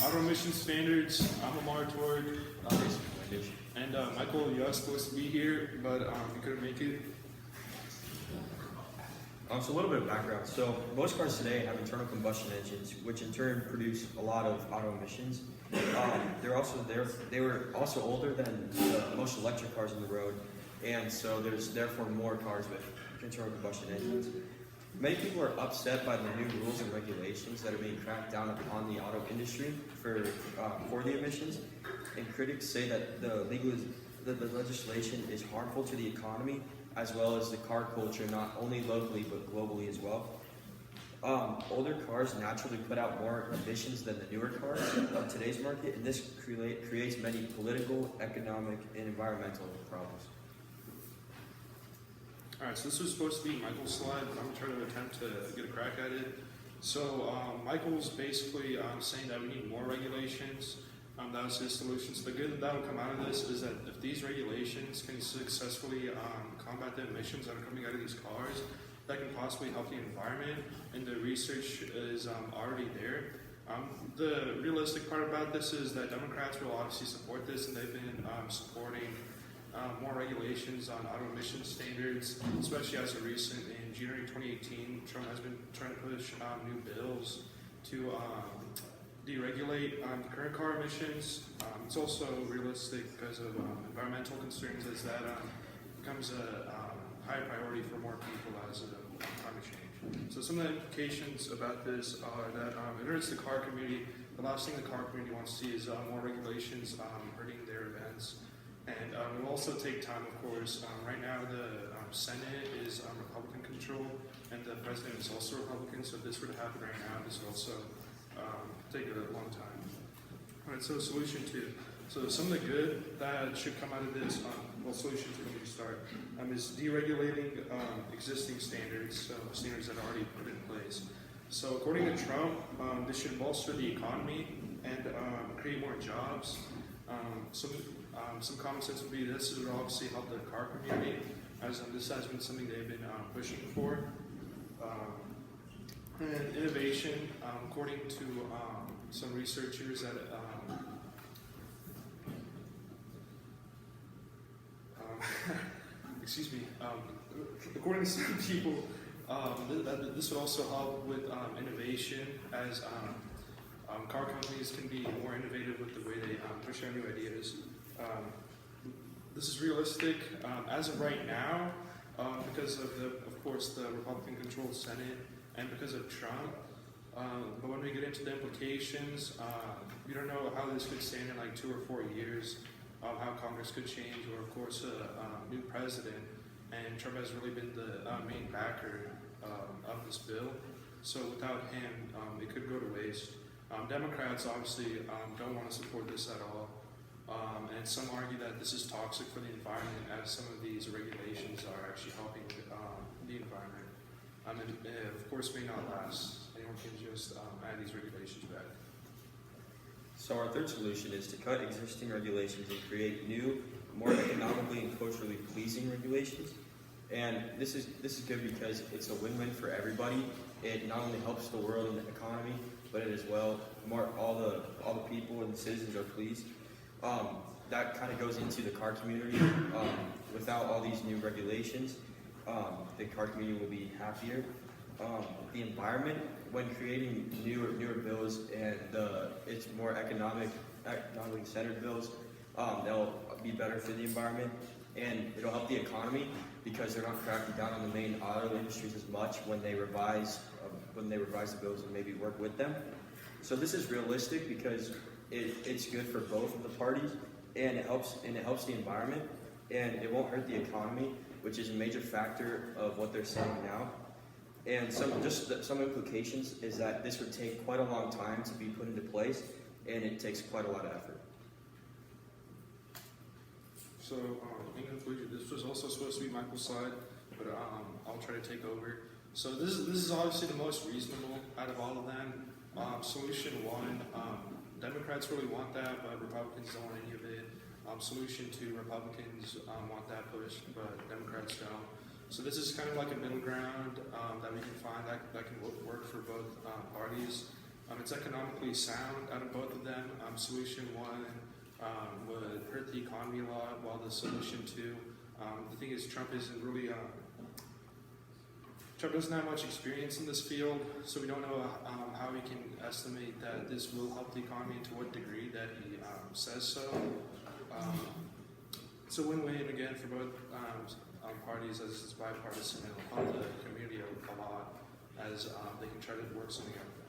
auto emission standards. I'm Amar Torg, and Michael, you are supposed to be here, but he couldn't make it. So a little bit of background. So most cars today have internal combustion engines, which in turn produce a lot of auto emissions. They were also older than most electric cars on the road, and so there's therefore more cars with internal combustion engines. Many people are upset by the new rules and regulations that are being cracked down upon the auto industry for the emissions, and critics say that the legislation is harmful to the economy as well as the car culture, not only locally but globally as well. Older cars naturally put out more emissions than the newer cars of today's market, and this creates many political, economic, and environmental problems. All right, so this was supposed to be Michael's slide, but I'm trying to attempt to get a crack at it. So Michael's basically saying that we need more regulations. That was his solution. So the good that will come out of this is that if these regulations can successfully combat the emissions that are coming out of these cars, that can possibly help the environment, and the research is already there. The realistic part about this is that Democrats will obviously support this, and they've been supporting more regulations on auto emission standards, especially as of recent. In January 2018, Trump has been trying to push new bills to deregulate the current car emissions. It's also realistic because of environmental concerns, as that becomes a high priority for more people as of climate change. So some of the implications about this are that it hurts the car community. The last thing the car community wants to see is more regulations hurting their events. And it will also take time, of course. Right now, the Senate is Republican controlled, and the president is also Republican. So if this were to happen right now, this would also take a long time. All right, so solution two. So some of the good that should come out of this, solution two, let me start, is deregulating existing standards, so standards that are already put in place. So according to Trump, this should bolster the economy and create more jobs. Some common sense would be this would obviously help the car community, as this has been something they've been pushing for. And innovation, according to some researchers that excuse me, according to some people, this would also help with innovation, as car companies can be more innovative with the way they push their new ideas. This is realistic as of right now, because of course, the Republican-controlled Senate, and because of Trump. But when we get into the implications, we don't know how this could stand in like 2 or 4 years, how Congress could change, or of course a new president. And Trump has really been the main backer of this bill. So without him, it could go to waste. Democrats obviously don't want to support this at all. And some argue that this is toxic for the environment, as some of these regulations are actually helping the environment. And of course may not last. Anyone can just add these regulations back. So our third solution is to cut existing regulations and create new, more economically and culturally pleasing regulations. And this is good because it's a win-win for everybody. It not only helps the world and the economy, but it as well all the people and the citizens are pleased. That kind of goes into the car community. Without all these new regulations, the car community will be happier. The environment, when creating newer bills, and it's more economically centered bills, they'll be better for the environment, and it'll help the economy because they're not cracking down on the main auto industries as much when they revise the bills and maybe work with them. So this is realistic because it's good for both of the parties, and it helps the environment, and it won't hurt the economy, which is a major factor of what they're saying now. And some implications is that this would take quite a long time to be put into place, and it takes quite a lot of effort. So in conclusion, this was also supposed to be Michael's slide, but I'll try to take over. So this is obviously the most reasonable out of all of them. Solution one, Democrats really want that, but Republicans don't want any of it. Solution two, Republicans want that push, but Democrats don't. So this is kind of like a middle ground that we can find that can work for both parties. It's economically sound out of both of them. Solution one would hurt the economy a lot, while the solution two, the thing is Trump isn't really, Trump doesn't have much experience in this field, so we don't know how we can estimate that this will help the economy and to what degree that he says so. It's a win-win again for both parties, as it's bipartisan, and it'll help the community a lot as they can try to work something out.